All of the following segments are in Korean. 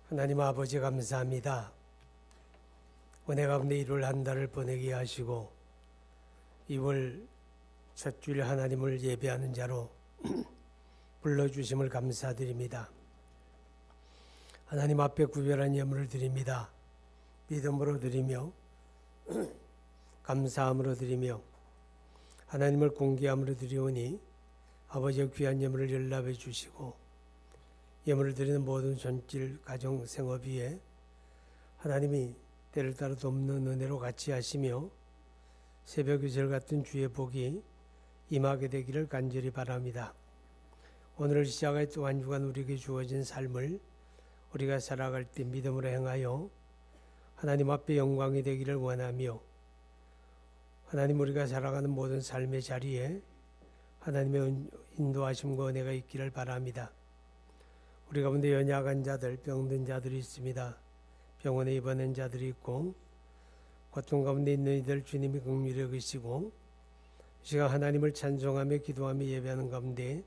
하나님 아버지 감사합니다. 은혜 가운데 1월 한 달을 보내게 하시고 2월 첫 주일 하나님을 예배하는 자로 불러주심을 감사드립니다. 하나님 앞에 구별한 예물을 드립니다. 믿음으로 드리며 감사함으로 드리며 하나님을 공개함으로 드리오니 아버지의 귀한 예물을 연락해 주시고 예물을 드리는 모든 손길, 가정, 생업 위에 하나님이 때를 따라 돕는 은혜로 같이 하시며 새벽 유설 같은 주의 복이 임하게 되기를 간절히 바랍니다. 오늘을 시작하여 또 한 주간 우리에게 주어진 삶을 우리가 살아갈 때 믿음으로 행하여 하나님 앞에 영광이 되기를 원하며 하나님 우리가 살아가는 모든 삶의 자리에 하나님의 인도하심과 은혜가 있기를 바랍니다. 우리 가운데 연약한 자들, 병든 자들이 있습니다. 병원에 입원한 자들이 있고 고통 가운데 있는 이들 주님이 긍휼히 여기시고 이 시간 하나님을 찬송하며 기도하며 예배하는 가운데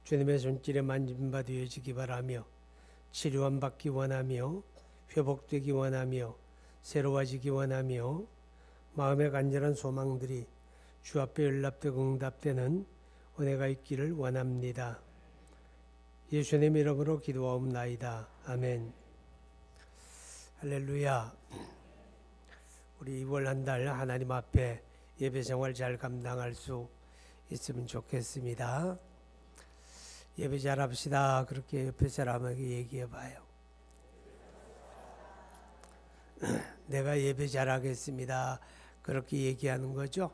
주님의 손길에 만짐 받으시기 바라며 치료함 받기 원하며 회복되기 원하며 새로워지기 원하며 마음의 간절한 소망들이 주 앞에 연락되고 응답되는 은혜가 있기를 원합니다. 예수님 이름으로 기도하옵나이다. 아멘. 할렐루야. 우리 2월 한 달 하나님 앞에 예배 생활 잘 감당할 수 있으면 좋겠습니다. 예배 잘합시다. 그렇게 옆에 사람에게 얘기해 봐요. 내가 예배 잘하겠습니다. 그렇게 얘기하는 거죠.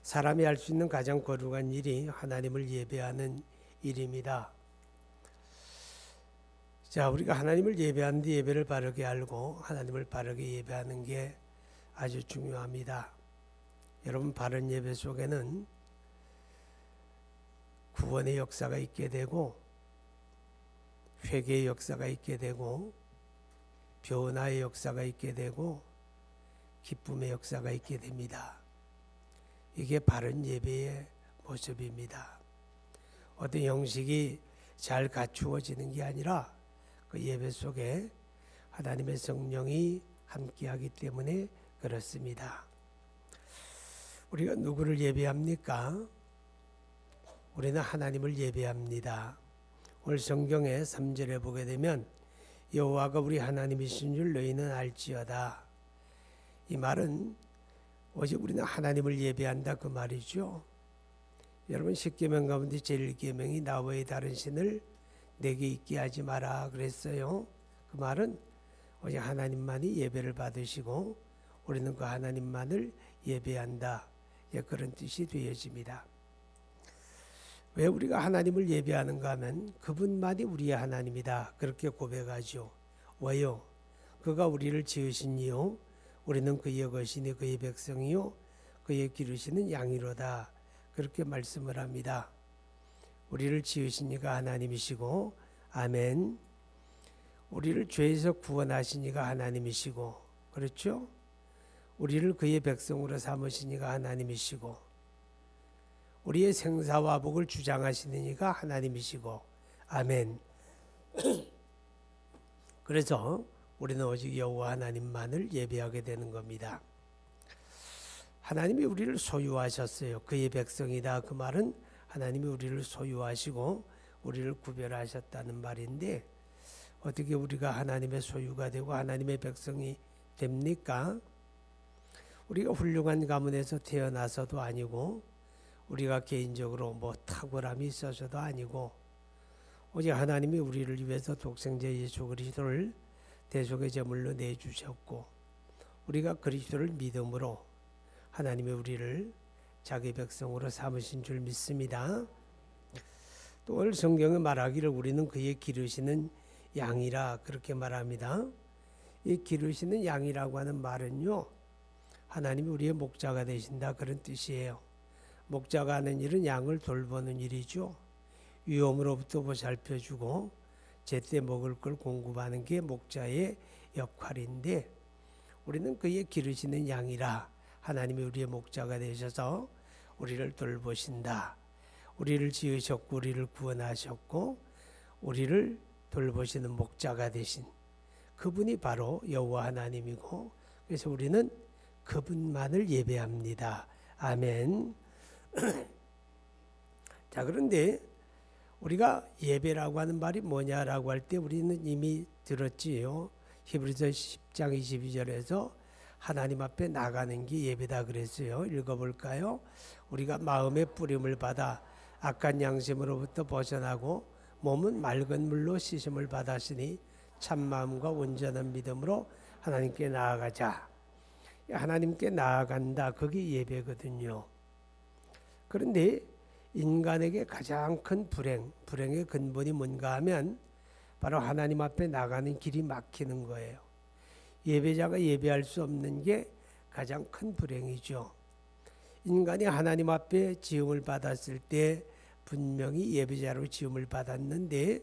사람이 할 수 있는 가장 거룩한 일이 하나님을 예배하는 일입니다. 자, 우리가 하나님을 예배하는 뒤 예배를 바르게 알고 하나님을 바르게 예배하는 게 아주 중요합니다. 여러분, 바른 예배 속에는 구원의 역사가 있게 되고 회개의 역사가 있게 되고 변화의 역사가 있게 되고 기쁨의 역사가 있게 됩니다. 이게 바른 예배의 모습입니다. 어떤 형식이 잘 갖추어지는 게 아니라 그 예배 속에 하나님의 성령이 함께하기 때문에 그렇습니다. 우리가 누구를 예배합니까? 우리는 하나님을 예배합니다. 오늘 성경의 3절에 보게 되면 여호와가 우리 하나님이신 줄 너희는 알지어다. 이 말은 오직 우리는 하나님을 예배한다 그 말이죠. 여러분, 10계명 가운데 제1계명이 나 외에 다른 신을 내게 있게 하지 마라 그랬어요. 그 말은 오직 하나님만이 예배를 받으시고 우리는 그 하나님만을 예배한다. 그런 뜻이 되어집니다. 왜 우리가 하나님을 예배하는가 하면 그분만이 우리의 하나님이다 그렇게 고백하죠. 왜요? 그가 우리를 지으신 이요 우리는 그의 것이니 그의 백성이요 그의 기르시는 양이로다 그렇게 말씀을 합니다. 우리를 지으신 이가 하나님이시고 아멘. 우리를 죄에서 구원하신 이가 하나님이시고 그렇죠? 우리를 그의 백성으로 삼으신 이가 하나님이시고 우리의 생사와 복을 주장하시는 이가 하나님이시고 아멘. 그래서 우리는 오직 여호와 하나님만을 예배하게 되는 겁니다. 하나님이 우리를 소유하셨어요. 그의 백성이다. 그 말은 하나님이 우리를 소유하시고 우리를 구별하셨다는 말인데 어떻게 우리가 하나님의 소유가 되고 하나님의 백성이 됩니까? 우리가 훌륭한 가문에서 태어나서도 아니고 우리가 개인적으로 뭐 탁월함이 있어서도 아니고 오직 하나님이 우리를 위해서 독생자 예수 그리스도를 대속의 제물로 내주셨고 우리가 그리스도를 믿음으로 하나님이 우리를 자기 백성으로 삼으신 줄 믿습니다. 또 오늘 성경에 말하기를 우리는 그의 기르시는 양이라 그렇게 말합니다. 이 기르시는 양이라고 하는 말은요, 하나님이 우리의 목자가 되신다 그런 뜻이에요. 목자가 하는 일은 양을 돌보는 일이죠. 위험으로부터 보살펴주고 제때 먹을 걸 공급하는 게 목자의 역할인데 우리는 그의 기르시는 양이라 하나님이 우리의 목자가 되셔서 우리를 돌보신다. 우리를 지으셨고 우리를 구원하셨고 우리를 돌보시는 목자가 되신 그분이 바로 여호와 하나님이고, 그래서 우리는 그분만을 예배합니다. 아멘. 자, 그런데 우리가 예배라고 하는 말이 뭐냐라고 할 때 우리는 이미 들었지요. 히브리서 10장 22절에서 하나님 앞에 나가는 게 예배다 그랬어요. 읽어볼까요? 우리가 마음의 뿌림을 받아 악한 양심으로부터 벗어나고 몸은 맑은 물로 씻음을 받았으니 참마음과 온전한 믿음으로 하나님께 나아가자. 하나님께 나아간다. 그게 예배거든요. 그런데 인간에게 가장 큰 불행의 근본이 뭔가 하면 바로 하나님 앞에 나가는 길이 막히는 거예요. 예배자가 예배할 수 없는 게 가장 큰 불행이죠. 인간이 하나님 앞에 지음을 받았을 때 분명히 예배자로 지음을 받았는데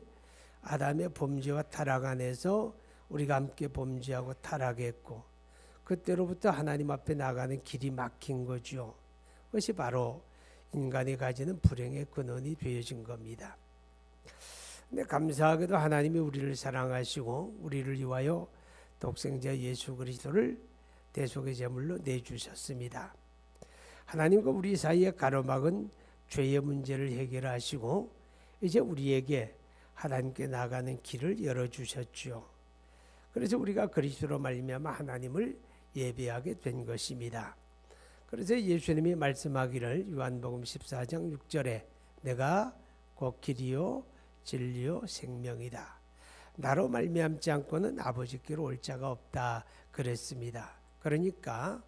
아담의 범죄와 타락 안에서 우리가 함께 범죄하고 타락했고 그때로부터 하나님 앞에 나가는 길이 막힌 거죠. 그것이 바로 인간이 가지는 불행의 근원이 되어진 겁니다. 근데 감사하게도 하나님이 우리를 사랑하시고 우리를 위하여 독생자 예수 그리스도를 대속의 제물로 내주셨습니다. 하나님과 우리 사이에 가로막은 죄의 문제를 해결하시고 이제 우리에게 하나님께 나가는 길을 열어주셨죠. 그래서 우리가 그리스도로 말미암아 하나님을 예배하게 된 것입니다. 그래서 예수님이 말씀하기를 요한복음 14장 6절에 내가 곧 길이요 진리요 생명이다. 나로 말미암지 않고는 아버지께로 올 자가 없다 그랬습니다. 그러니까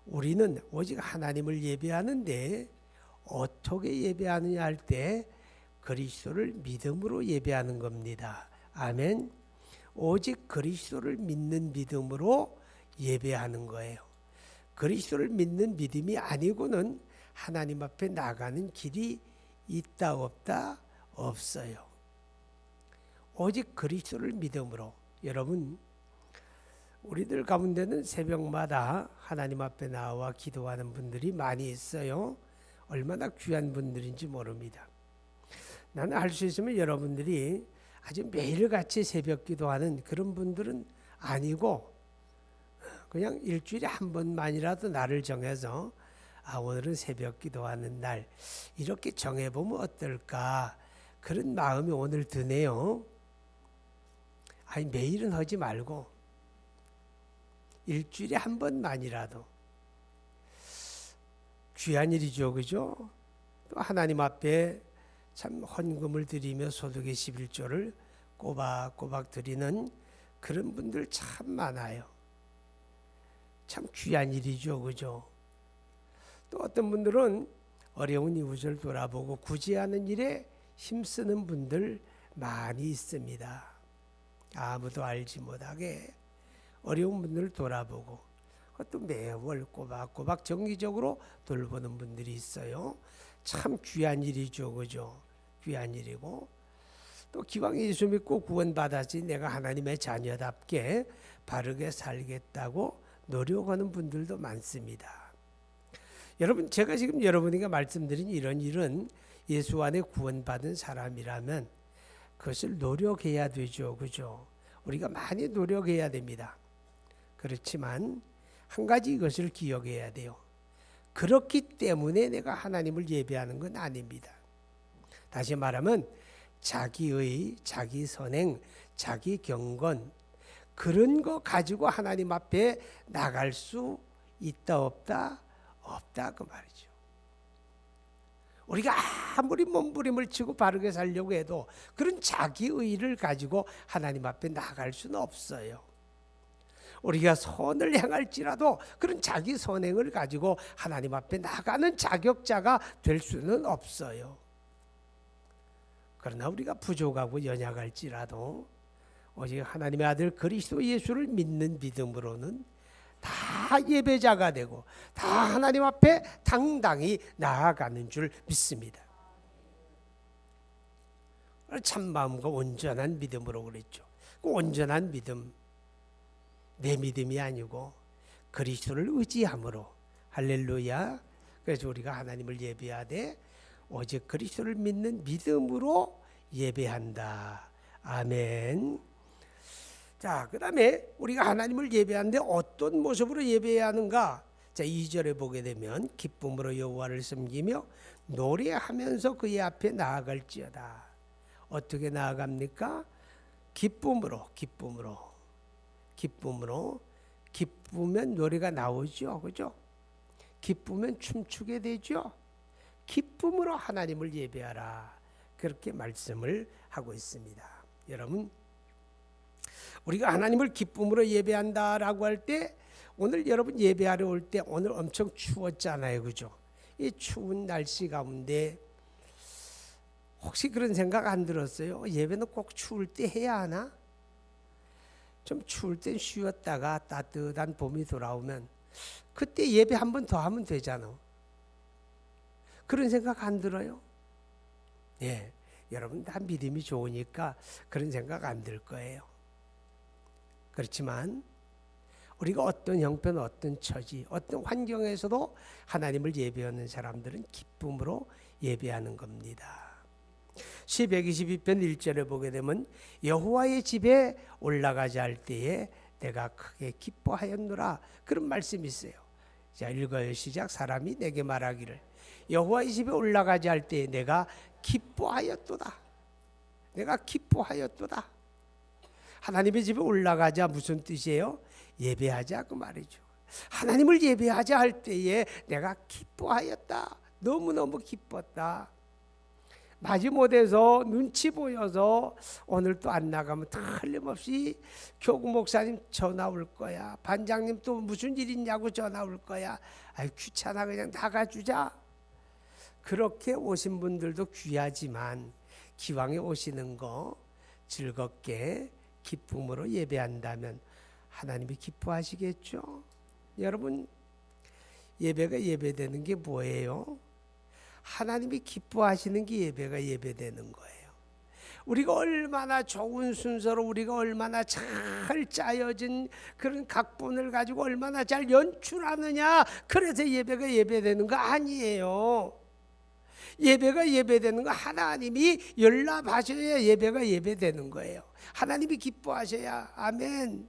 우리는 오직 하나님을 예배하는데 어떻게 예배하느냐 할 때 그리스도를 믿음으로 예배하는 겁니다. 아멘. 오직 그리스도를 믿는 믿음으로 예배하는 거예요. 그리스도를 믿는 믿음이 아니고는 하나님 앞에 나가는 길이 있다 없다 없어요. 오직 그리스도를 믿음으로. 여러분, 우리들 가운데는 새벽마다 하나님 앞에 나와 기도하는 분들이 많이 있어요. 얼마나 귀한 분들인지 모릅니다. 나는 할 수 있으면 여러분들이 아주 매일같이 새벽 기도하는 그런 분들은 아니고 그냥 일주일에 한 번만이라도 날을 정해서 오늘은 새벽 기도하는 날 이렇게 정해보면 어떨까 그런 마음이 오늘 드네요. 아니 매일은 하지 말고 일주일에 한 번만이라도 귀한 일이죠. 그죠? 또 하나님 앞에 참 헌금을 드리며 소득의 11조를 꼬박꼬박 드리는 그런 분들 참 많아요. 참 귀한 일이죠. 그죠? 또 어떤 분들은 어려운 이웃을 돌아보고 구제하는 일에 힘쓰는 분들 많이 있습니다. 아무도 알지 못하게 어려운 분들을 돌아보고 또 매월 꼬박꼬박 정기적으로 돌보는 분들이 있어요. 참 귀한 일이죠. 그죠? 귀한 일이고 또 기왕 예수 믿고 구원받았지 내가 하나님의 자녀답게 바르게 살겠다고 노력하는 분들도 많습니다. 여러분, 제가 지금 여러분에게 말씀드린 이런 일은 예수 안에 구원받은 사람이라면 그것을 노력해야 되죠. 그죠? 우리가 많이 노력해야 됩니다. 그렇지만 한 가지 이것을 기억해야 돼요. 그렇기 때문에 내가 하나님을 예배하는 건 아닙니다. 다시 말하면 자기의 자기 선행, 자기 경건 그런 거 가지고 하나님 앞에 나갈 수 있다 없다? 없다 그 말이죠. 우리가 아무리 몸부림을 치고 바르게 살려고 해도 그런 자기의를 가지고 하나님 앞에 나갈 수는 없어요. 우리가 선을 행할지라도 그런 자기 선행을 가지고 하나님 앞에 나가는 자격자가 될 수는 없어요. 그러나 우리가 부족하고 연약할지라도 오직 하나님의 아들 그리스도 예수를 믿는 믿음으로는 다 예배자가 되고 다 하나님 앞에 당당히 나아가는 줄 믿습니다. 참마음과 온전한 믿음으로 그랬죠. 그 온전한 믿음, 내 믿음이 아니고 그리스도를 의지함으로. 할렐루야. 그래서 우리가 하나님을 예배하되 오직 그리스도를 믿는 믿음으로 예배한다. 아멘. 자, 그다음에 우리가 하나님을 예배하는데 어떤 모습으로 예배해야 하는가? 자, 2절에 보게 되면 기쁨으로 여호와를 섬기며 노래하면서 그의 앞에 나아갈지어다. 어떻게 나아갑니까? 기쁨으로. 기쁘면 노래가 나오죠. 그죠? 기쁘면 춤추게 되죠. 기쁨으로 하나님을 예배하라. 그렇게 말씀을 하고 있습니다. 여러분, 우리가 하나님을 기쁨으로 예배한다라고 할 때, 오늘 여러분 예배하러 올 때 오늘 엄청 추웠잖아요. 그죠? 이 추운 날씨 가운데 혹시 그런 생각 안 들었어요? 예배는 꼭 추울 때 해야 하나? 좀 추울 땐 쉬었다가 따뜻한 봄이 돌아오면 그때 예배 한 번 더 하면 되잖아. 그런 생각 안 들어요? 예, 여러분 다 믿음이 좋으니까 그런 생각 안 들 거예요. 그렇지만 우리가 어떤 형편, 어떤 처지, 어떤 환경에서도 하나님을 예배하는 사람들은 기쁨으로 예배하는 겁니다. 시 122편 1절에 보게 되면 여호와의 집에 올라가자 할 때에 내가 크게 기뻐하였노라, 그런 말씀이 있어요. 자, 읽어요. 시작. 사람이 내게 말하기를 여호와의 집에 올라가자 할 때에 내가 기뻐하였도다. 내가 기뻐하였도다. 하나님의 집에 올라가자 무슨 뜻이에요? 예배하자 그 말이죠. 하나님을 예배하자 할 때에 내가 기뻐하였다. 너무너무 기뻤다. 마지못해서 눈치 보여서 오늘 또 안 나가면 틀림없이 교구 목사님 전화 올 거야. 반장님 또 무슨 일 있냐고 전화 올 거야. 아유 귀찮아, 그냥 나가주자. 그렇게 오신 분들도 귀하지만 기왕에 오시는 거 즐겁게 기쁨으로 예배한다면 하나님이 기뻐하시겠죠. 여러분, 예배가 예배되는 게 뭐예요? 하나님이 기뻐하시는 게 예배가 예배되는 거예요. 우리가 얼마나 좋은 순서로, 우리가 얼마나 잘 짜여진 그런 각본을 가지고 얼마나 잘 연출하느냐, 그래서 예배가 예배되는 거 아니에요. 예배가 예배되는 거 하나님이 연락하셔야 예배가 예배되는 거예요. 하나님이 기뻐하셔야. 아멘.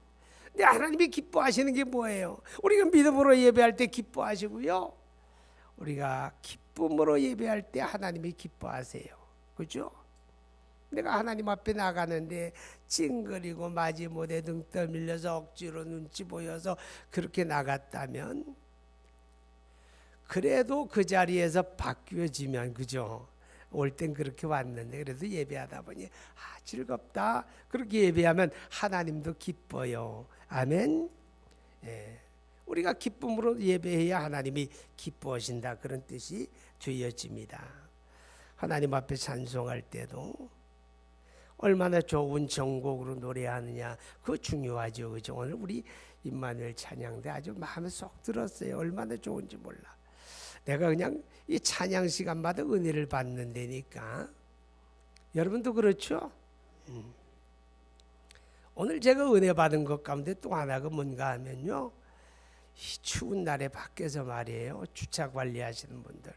근데 하나님이 기뻐하시는 게 뭐예요? 우리가 믿음으로 예배할 때 기뻐하시고요, 우리가 기쁨으로 예배할 때 하나님이 기뻐하세요. 그죠? 내가 하나님 앞에 나가는데 찡그리고 마지못해 등 떠밀려서 억지로 눈치 보여서 그렇게 나갔다면, 그래도 그 자리에서 바뀌어지면, 그죠? 올 땐 그렇게 왔는데 그래도 예배하다 보니 즐겁다. 그렇게 예배하면 하나님도 기뻐요. 아멘. 예. 우리가 기쁨으로 예배해야 하나님이 기뻐하신다, 그런 뜻이 되어집니다. 하나님 앞에 찬송할 때도 얼마나 좋은 정곡으로 노래하느냐, 그거 중요하죠. 그죠? 오늘 우리 임마누엘 찬양대 아주 마음에 쏙 들었어요. 얼마나 좋은지 몰라. 내가 그냥 이 찬양 시간마다 은혜를 받는 데니까. 여러분도 그렇죠? 오늘 제가 은혜 받은 것 가운데 또 하나가 뭔가 하면요, 이 추운 날에 밖에서 말이에요, 주차 관리하시는 분들,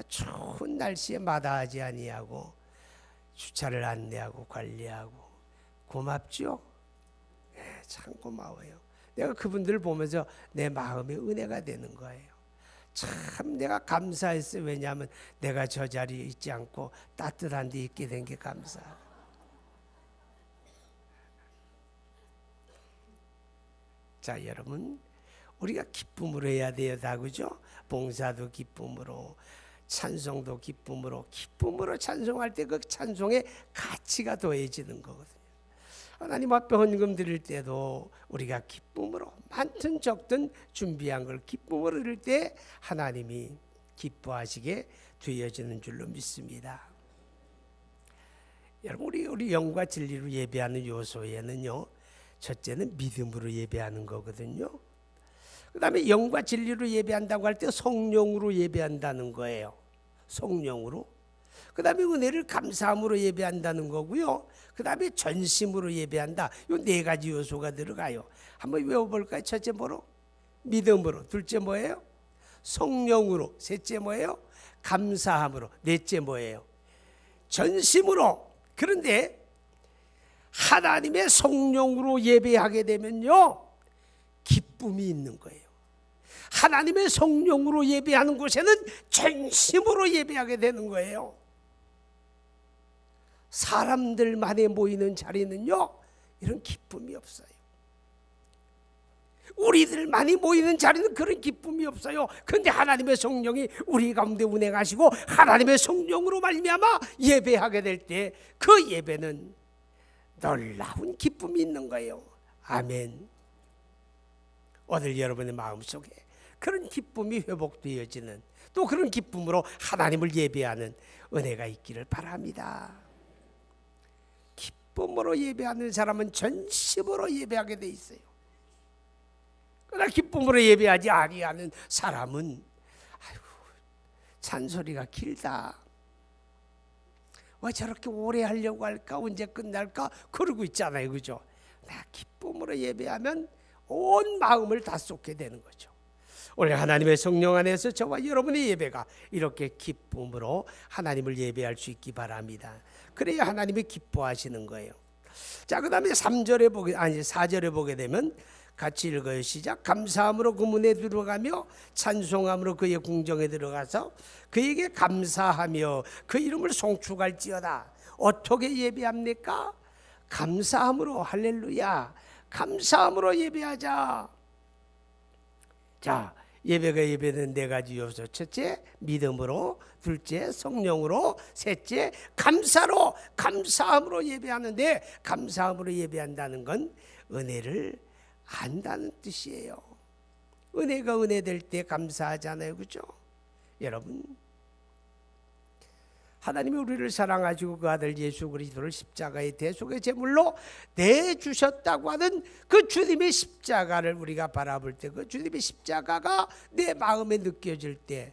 추운 날씨에 마다하지 아니하고 주차를 안내하고 관리하고 고맙죠? 네, 참 고마워요. 내가 그분들을 보면서 내 마음에 은혜가 되는 거예요. 참 내가 감사했어요. 왜냐하면 내가 저 자리에 있지 않고 따뜻한 데 있게 된 게 감사하다. 자, 여러분, 우리가 기쁨으로 해야 돼요. 다 그죠? 봉사도 기쁨으로, 찬송도 기쁨으로 찬송할 때 그 찬송의 가치가 더해지는 거거든요. 하나님 앞에 헌금 드릴 때도 우리가 기쁨으로, 많든 적든 준비한 걸 기쁨으로 드릴 때 하나님이 기뻐하시게 되어지는 줄로 믿습니다. 여러분, 우리 영과 진리로 예배하는 요소에는요, 첫째는 믿음으로 예배하는 거거든요. 그 다음에 영과 진리로 예배한다고 할 때 성령으로 예배한다는 거예요. 성령으로. 그 다음에 은혜를 감사함으로 예배한다는 거고요. 그 다음에 전심으로 예배한다. 이 네 가지 요소가 들어가요. 한번 외워볼까요? 첫째 뭐로? 믿음으로. 둘째 뭐예요? 성령으로. 셋째 뭐예요? 감사함으로. 넷째 뭐예요? 전심으로. 그런데 하나님의 성령으로 예배하게 되면요, 기쁨이 있는 거예요. 하나님의 성령으로 예배하는 곳에는 전심으로 예배하게 되는 거예요. 사람들만에 모이는 자리는요, 이런 기쁨이 없어요. 우리들만이 모이는 자리는 그런 기쁨이 없어요. 그런데 하나님의 성령이 우리 가운데 운행하시고 하나님의 성령으로 말미암아 예배하게 될 때 그 예배는 놀라운 기쁨이 있는 거예요. 아멘. 오늘 여러분의 마음속에 그런 기쁨이 회복되어지는, 또 그런 기쁨으로 하나님을 예배하는 은혜가 있기를 바랍니다. 기쁨으로 예배하는 사람은 전심으로 예배하게 돼 있어요. 그러나 기쁨으로 예배하지 아니하는 사람은 아이고, 잔소리가 길다, 왜 저렇게 오래 하려고 할까, 언제 끝날까 그러고 있잖아요, 그죠? 나 기쁨으로 예배하면 온 마음을 다 쏟게 되는 거죠. 오늘 하나님의 성령 안에서 저와 여러분의 예배가 이렇게 기쁨으로 하나님을 예배할 수 있기 바랍니다. 그래야 하나님이 기뻐하시는 거예요. 자, 그 다음에 4절에 보게 되면 같이 읽어요. 시작. 감사함으로 그 문에 들어가며 찬송함으로 그의 궁정에 들어가서 그에게 감사하며 그 이름을 송축할지어다. 어떻게 예배합니까? 감사함으로. 할렐루야. 감사함으로 예배하자. 자, 예배는 네 가지 요소. 첫째, 믿음으로. 둘째, 성령으로. 셋째, 감사로. 감사함으로 예배하는데, 감사함으로 예배한다는 건 은혜를 안다는 뜻이에요. 은혜가 은혜될 때 감사하잖아요, 그죠? 여러분, 하나님이 우리를 사랑하시고 그 아들 예수 그리스도를 십자가의 대속의 제물로 내주셨다고 하는 그 주님의 십자가를 우리가 바라볼 때, 그 주님의 십자가가 내 마음에 느껴질 때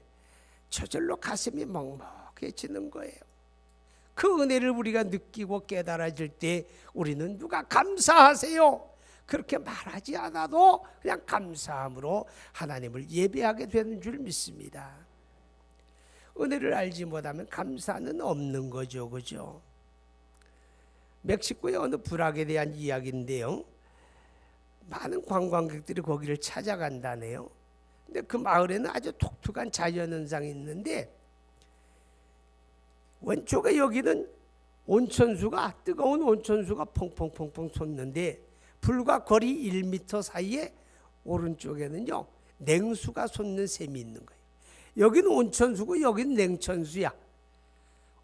저절로 가슴이 먹먹해지는 거예요. 그 은혜를 우리가 느끼고 깨달아질 때 우리는 누가 감사하세요? 그렇게 말하지 않아도 그냥 감사함으로 하나님을 예배하게 되는 줄 믿습니다. 은혜를 알지 못하면 감사는 없는 거죠, 그죠? 멕시코의 어느 부락에 대한 이야기인데요, 많은 관광객들이 거기를 찾아간다네요. 근데 그 마을에는 아주 독특한 자연현상이 있는데, 왼쪽에 여기는 온천수가, 뜨거운 온천수가 펑펑펑펑 솟는데 불과 거리 1m 사이에 오른쪽에는요 냉수가 솟는 샘이 있는 거예요. 여기는 온천수고 여기는 냉천수야.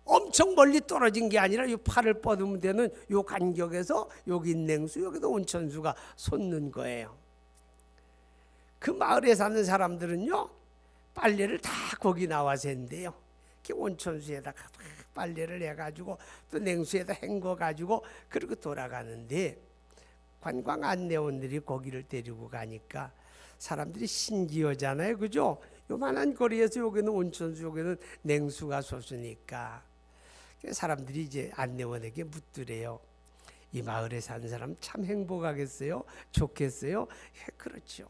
엄청 멀리 떨어진 게 아니라 이 팔을 뻗으면 되는 이 간격에서 여기 냉수, 여기도 온천수가 솟는 거예요. 그 마을에 사는 사람들은요 빨래를 다 거기 나와서 했는데요, 이렇게 온천수에다가 빨래를 해가지고 또 냉수에다 헹궈가지고 그리고 돌아가는데, 관광 안내원들이 거기를 데리고 가니까 사람들이 신기하잖아요, 그죠? 요만한 거리에서 여기는 온천수, 여기는 냉수가 솟으니까 사람들이 이제 안내원에게 묻더래요. 이 마을에 사는 사람 참 행복하겠어요? 좋겠어요? 그렇죠.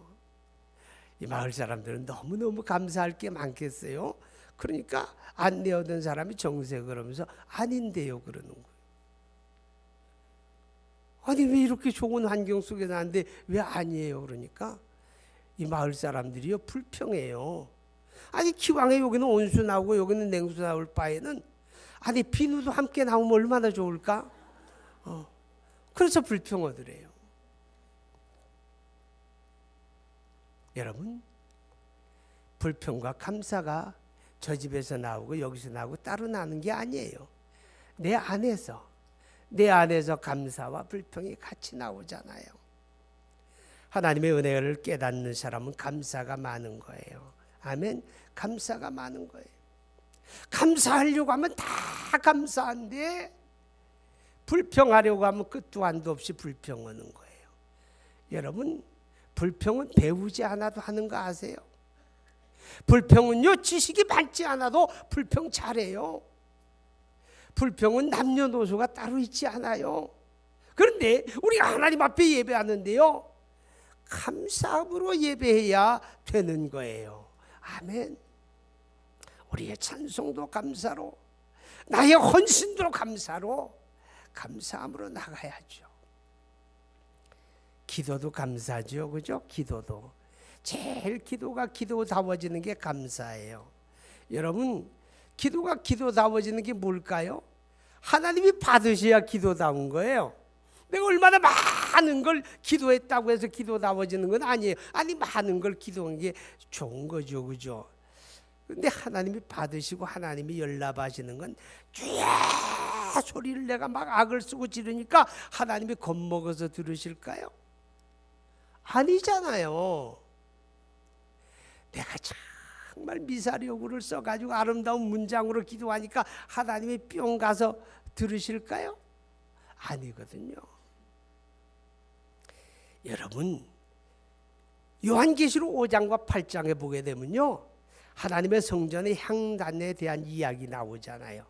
이 마을 사람들은 너무너무 감사할 게 많겠어요? 그러니까 안내하던 사람이 정색을 하면서 아닌데요 그러는 거예요. 아니 왜 이렇게 좋은 환경 속에 사는데 왜 아니에요? 그러니까 이 마을 사람들이요 불평해요. 아니 기왕에 여기는 온수 나오고 여기는 냉수 나올 바에는 아니 비누도 함께 나오면 얼마나 좋을까? 그래서 불평하더래요. 여러분, 불평과 감사가 저 집에서 나오고 여기서 나오고 따로 나는 게 아니에요. 내 안에서 감사와 불평이 같이 나오잖아요. 하나님의 은혜를 깨닫는 사람은 감사가 많은 거예요. 아멘. 감사가 많은 거예요. 감사하려고 하면 다 감사한데 불평하려고 하면 끝도 한도 없이 불평하는 거예요. 여러분, 불평은 배우지 않아도 하는 거 아세요? 불평은요 지식이 많지 않아도 불평 잘해요. 불평은 남녀노소가 따로 있지 않아요. 그런데 우리가 하나님 앞에 예배하는데요 감사함으로 예배해야 되는 거예요. 아멘. 우리의 찬송도 감사로, 나의 헌신도 감사로, 감사함으로 나가야죠. 기도도 감사죠, 그죠? 기도도 제일 기도가 기도다워지는 게 감사예요. 여러분, 기도가 기도다워지는 게 뭘까요? 하나님이 받으셔야 기도다운 거예요. 내가 얼마나 많은 걸 기도했다고 해서 기도다워지는 건 아니에요. 아니, 많은 걸 기도한 게 좋은 거죠, 그죠? 근데 하나님이 받으시고 하나님이 연락하시는 건 주야 소리를 내가 막 악을 쓰고 지르니까 하나님이 겁먹어서 들으실까요? 아니잖아요. 내가 정말 미사리어구를 써가지고 아름다운 문장으로 기도하니까 하나님이 뿅 가서 들으실까요? 아니거든요. 여러분, 요한계시록 5장과 8장에 보게 되면요, 하나님의 성전의 향단에 대한 이야기 나오잖아요.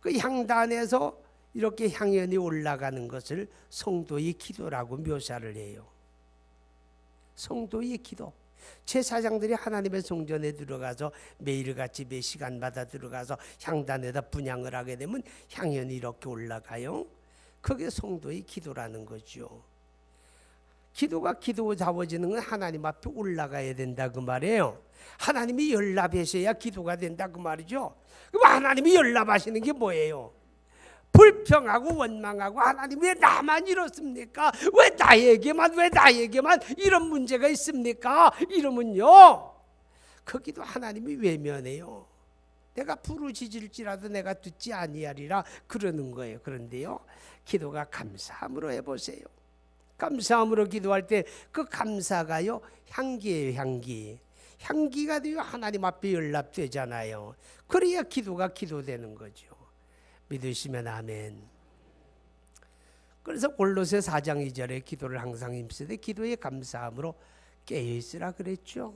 그 향단에서 이렇게 향연이 올라가는 것을 성도의 기도라고 묘사를 해요. 성도의 기도. 제사장들이 하나님의 성전에 들어가서 매일같이 매 시간마다 들어가서 향단에다 분향을 하게 되면 향연이 이렇게 올라가요. 그게 성도의 기도라는 거죠. 기도가 기도자워지는 건 하나님 앞에 올라가야 된다 그 말이에요. 하나님이 연락하셔야 기도가 된다 그 말이죠. 그럼 하나님이 연락하시는 게 뭐예요? 불평하고 원망하고 하나님 왜 나만 이렇습니까? 왜 나에게만 이런 문제가 있습니까? 이러면요, 거기도 하나님이 외면해요. 내가 부르짖을지라도 내가 듣지 아니하리라 그러는 거예요. 그런데요, 기도가 감사함으로 해보세요. 감사함으로 기도할 때 그 감사가요, 향기예요. 향기가 되어 하나님 앞에 연락되잖아요. 그래야 기도가 기도되는 거죠. 믿으시면 아멘. 그래서 골로새 4장 2절에 기도를 항상 힘쓰되 기도에 감사함으로 깨어있으라 그랬죠.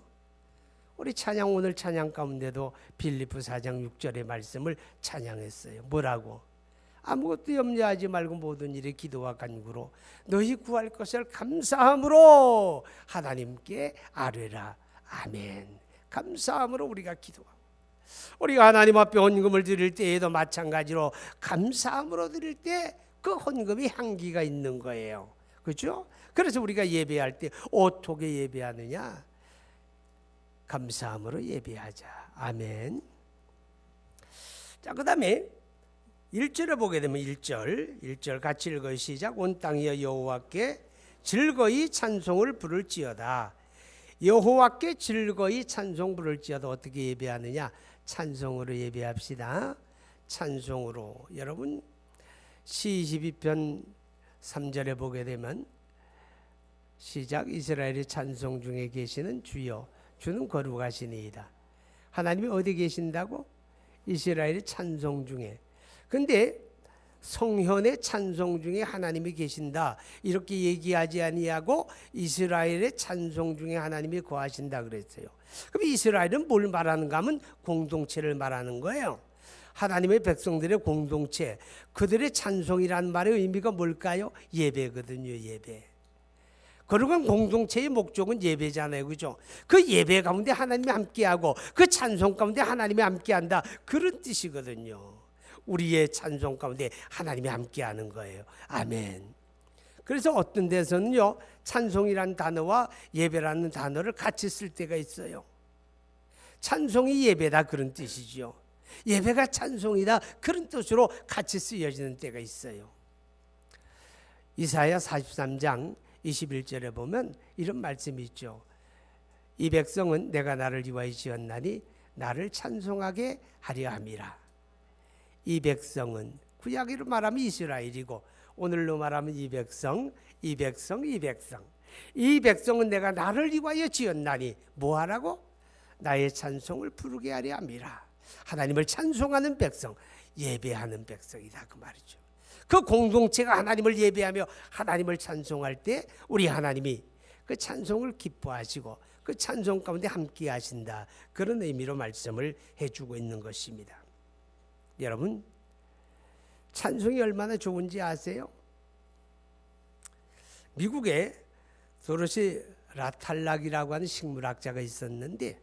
우리 찬양, 오늘 찬양 가운데도 빌립보 4장 6절의 말씀을 찬양했어요. 뭐라고? 아무것도 염려하지 말고 모든 일에 기도와 간구로 너희 구할 것을 감사함으로 하나님께 아뢰라. 아멘. 감사함으로 우리가 기도하고, 우리가 하나님 앞에 헌금을 드릴 때에도 마찬가지로 감사함으로 드릴 때 그 헌금이 향기가 있는 거예요. 그렇죠? 그래서 우리가 예배할 때 어떻게 예배하느냐? 감사함으로 예배하자. 아멘. 자, 그 다음에 1절에 보게 되면 1절 같이 읽어요. 시작. 온 땅이여 여호와께 즐거이 찬송을 부를지어다. 여호와께 즐거이 찬송 부를지어다. 어떻게 예배하느냐? 찬송으로 예배합시다. 찬송으로. 여러분, 시 22편 3절에 보게 되면 시작. 이스라엘의 찬송 중에 계시는 주여 주는 거룩하시니이다. 하나님이 어디 계신다고? 이스라엘의 찬송 중에. 근데 성현의 찬송 중에 하나님이 계신다 이렇게 얘기하지 아니하고 이스라엘의 찬송 중에 하나님이 거하신다 그랬어요. 그럼 이스라엘은 뭘 말하는가 하면 공동체를 말하는 거예요. 하나님의 백성들의 공동체, 그들의 찬송이라는 말의 의미가 뭘까요? 예배거든요. 예배. 그리고 공동체의 목적은 예배잖아요. 그죠? 그 예배 가운데 하나님이 함께하고 그 찬송 가운데 하나님이 함께한다, 그런 뜻이거든요. 우리의 찬송 가운데 하나님이 함께하는 거예요. 아멘. 그래서 어떤 데서는요, 찬송이라는 단어와 예배라는 단어를 같이 쓸 때가 있어요. 찬송이 예배다 그런 뜻이죠. 예배가 찬송이다 그런 뜻으로 같이 쓰여지는 때가 있어요. 이사야 43장 21절에 보면 이런 말씀이 있죠. 이 백성은 내가 나를 위하여 지었나니 나를 찬송하게 하려 함이라. 이 백성은 구약으로 말하면 이스라엘이고 오늘로 말하면 이 백성은 내가 나를 위하여 지었나니 뭐하라고? 나의 찬송을 부르게 하려 함이라. 하나님을 찬송하는 백성, 예배하는 백성이다 그 말이죠. 그 공동체가 하나님을 예배하며 하나님을 찬송할 때 우리 하나님이 그 찬송을 기뻐하시고 그 찬송 가운데 함께 하신다, 그런 의미로 말씀을 해주고 있는 것입니다. 여러분, 찬송이 얼마나 좋은지 아세요? 미국에 도로시 라탈락이라고 하는 식물학자가 있었는데,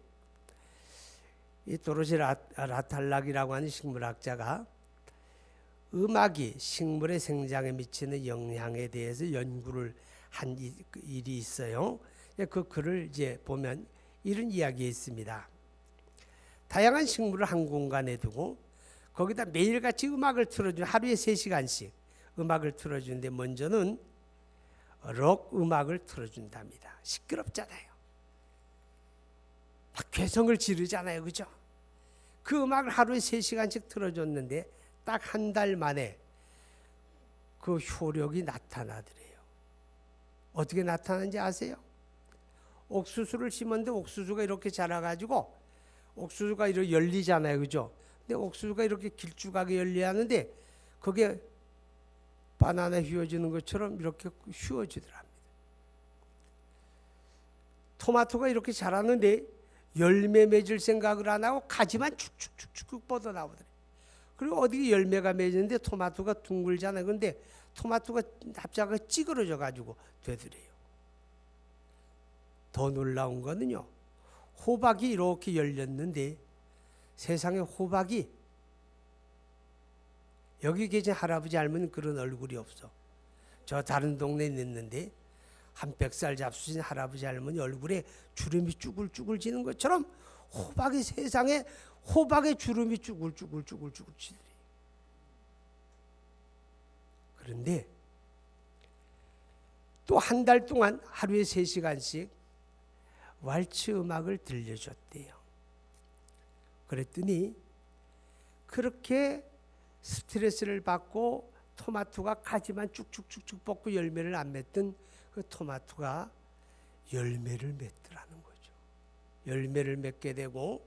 이 도로시 라탈락이라고 하는 식물학자가 음악이 식물의 생장에 미치는 영향에 대해서 연구를 한 일이 있어요. 그 글을 이제 보면 이런 이야기가 있습니다. 다양한 식물을 한 공간에 두고 거기다 매일같이 음악을 틀어주는, 하루에 3시간씩 음악을 틀어주는데, 먼저는 록 음악을 틀어준답니다. 시끄럽잖아요. 막 괴성을 지르잖아요. 그죠? 그 음악을 하루에 3시간씩 틀어줬는데 딱 한 달 만에 그 효력이 나타나더래요. 어떻게 나타나는지 아세요? 옥수수를 심었는데 옥수수가 이렇게 자라가지고, 옥수수가 이렇게 열리잖아요. 그죠? 근데 옥수수가 이렇게 길쭉하게 열려야 하는데 그게 바나나 휘어지는 것처럼 이렇게 휘어지더랍니다. 토마토가 이렇게 자랐는데 열매 맺을 생각을 안 하고 가지만 축축축축 뻗어나오더래요. 그리고 어디 열매가 맺는데 토마토가 둥글잖아요. 근데 토마토가 납작하게 찌그러져 가지고 되더래요. 더 놀라운 거는요, 호박이 이렇게 열렸는데 세상에 호박이, 여기 계신 할아버지 할머니는 그런 얼굴이 없어. 저 다른 동네에 있는데 한 100살 잡수신 할아버지 할머니 얼굴에 주름이 쭈글쭈글 지는 것처럼 호박이, 세상에 호박에 주름이 쭈글쭈글 지더래요. 그런데 또 한 달 동안 하루에 3시간씩 왈츠 음악을 들려줬대요. 그랬더니 그렇게 스트레스를 받고 토마토가 가지만 쭉쭉쭉쭉 뻗고 열매를 안 맺던 그 토마토가 열매를 맺더라는 거죠. 열매를 맺게 되고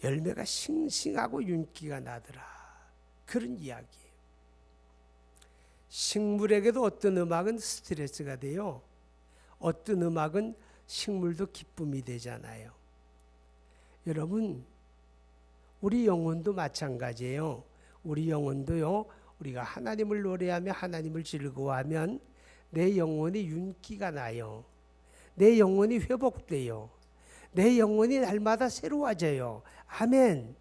열매가 싱싱하고 윤기가 나더라. 그런 이야기예요. 식물에게도 어떤 음악은 스트레스가 돼요. 어떤 음악은 식물도 기쁨이 되잖아요. 여러분, 우리 영혼도 마찬가지예요. 우리 영혼도요, 우리가 하나님을 노래하며 하나님을 즐거워하면 내 영혼이 윤기가 나요. 내 영혼이 회복돼요. 내 영혼이 날마다 새로워져요. 아멘.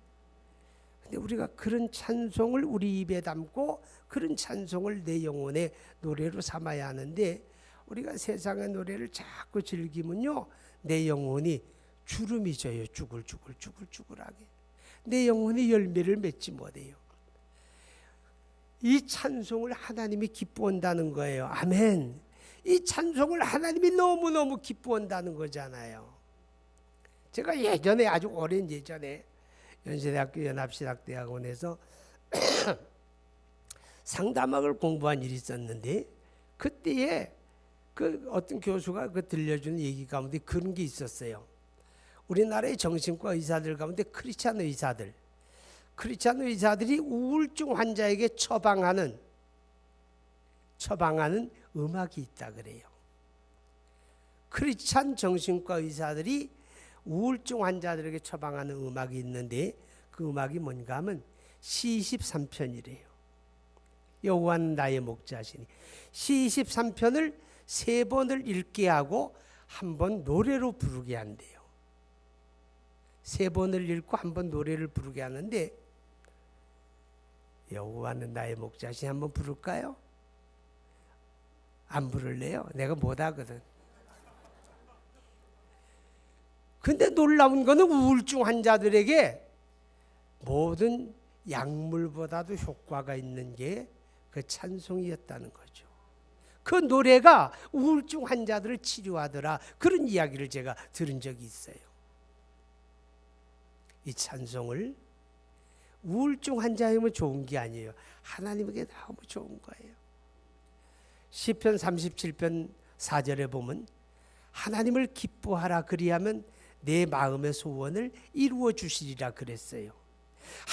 근데 우리가 그런 찬송을 우리 입에 담고 그런 찬송을 내 영혼의 노래로 삼아야 하는데, 우리가 세상의 노래를 자꾸 즐기면요, 내 영혼이 주름이 져요. 쭈글쭈글하게. 내 영혼이 열매를 맺지 못해요. 이 찬송을 하나님이 기뻐한다는 거예요. 아멘. 이 찬송을 하나님이 너무너무 기뻐한다는 거잖아요. 제가 예전에, 아주 오랜 예전에 연세대학교 연합신학대학원에서 상담학을 공부한 일이 있었는데, 그때에 그 어떤 교수가 그 들려주는 얘기 가운데 그런 게 있었어요. 우리나라의 정신과 의사들 가운데 크리스찬 의사들이 우울증 환자에게 처방하는 음악이 있다 그래요. 크리스찬 정신과 의사들이 우울증 환자들에게 처방하는 음악이 있는데, 그 음악이 뭔가 하면 시 23편이래요. 여호와는 나의 목자시니. 시 23편을 3번을 읽게 하고 한 번 노래로 부르게 한대요. 3번을 읽고 한 번 노래를 부르게 하는데, 여호와는 나의 목자시니 한번 부를까요? 안 부를래요? 내가 못하거든. 근데 놀라운 거는 우울증 환자들에게 모든 약물보다도 효과가 있는 게 그 찬송이었다는 거죠. 그 노래가 우울증 환자들을 치료하더라. 그런 이야기를 제가 들은 적이 있어요. 이 찬송을 우울증 환자이면 좋은 게 아니에요. 하나님에게 너무 좋은 거예요. 시편 37편 4절에 보면 하나님을 기뻐하라 그리하면 내 마음의 소원을 이루어 주시리라 그랬어요.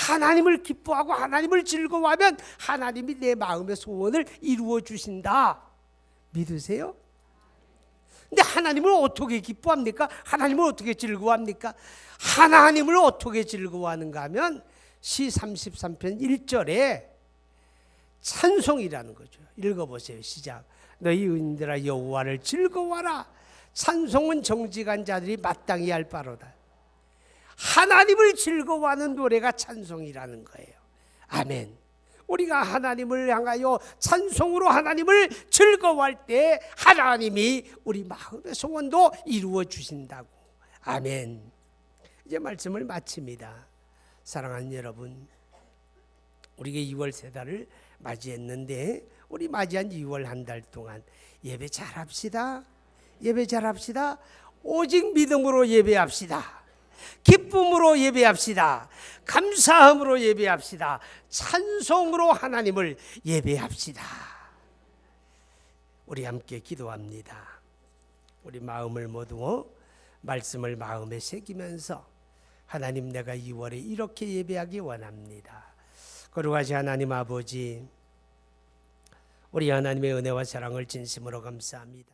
하나님을 기뻐하고 하나님을 즐거워하면 하나님이 내 마음의 소원을 이루어 주신다. 믿으세요? 근데 하나님을 어떻게 기뻐합니까? 하나님을 어떻게 즐거워합니까? 하나님을 어떻게 즐거워하는가 하면 시 33편 1절에 찬송이라는 거죠. 읽어보세요. 시작. 너희 의인들아 여호와를 즐거워하라. 찬송은 정직한 자들이 마땅히 할 바로다. 하나님을 즐거워하는 노래가 찬송이라는 거예요. 아멘. 우리가 하나님을 향하여 찬송으로 하나님을 즐거워할 때 하나님이 우리 마음의 소원도 이루어 주신다고. 아멘. 이제 말씀을 마칩니다. 사랑하는 여러분, 우리가 2월 세 달을 맞이했는데 우리 맞이한 2월 한 달 동안 예배 잘합시다. 예배 잘합시다. 오직 믿음으로 예배합시다. 기쁨으로 예배합시다. 감사함으로 예배합시다. 찬송으로 하나님을 예배합시다. 우리 함께 기도합니다. 우리 마음을 모두어 말씀을 마음에 새기면서 하나님, 내가 2월에 이렇게 예배하기 원합니다. 거룩하신 하나님 아버지, 우리 하나님의 은혜와 사랑을 진심으로 감사합니다.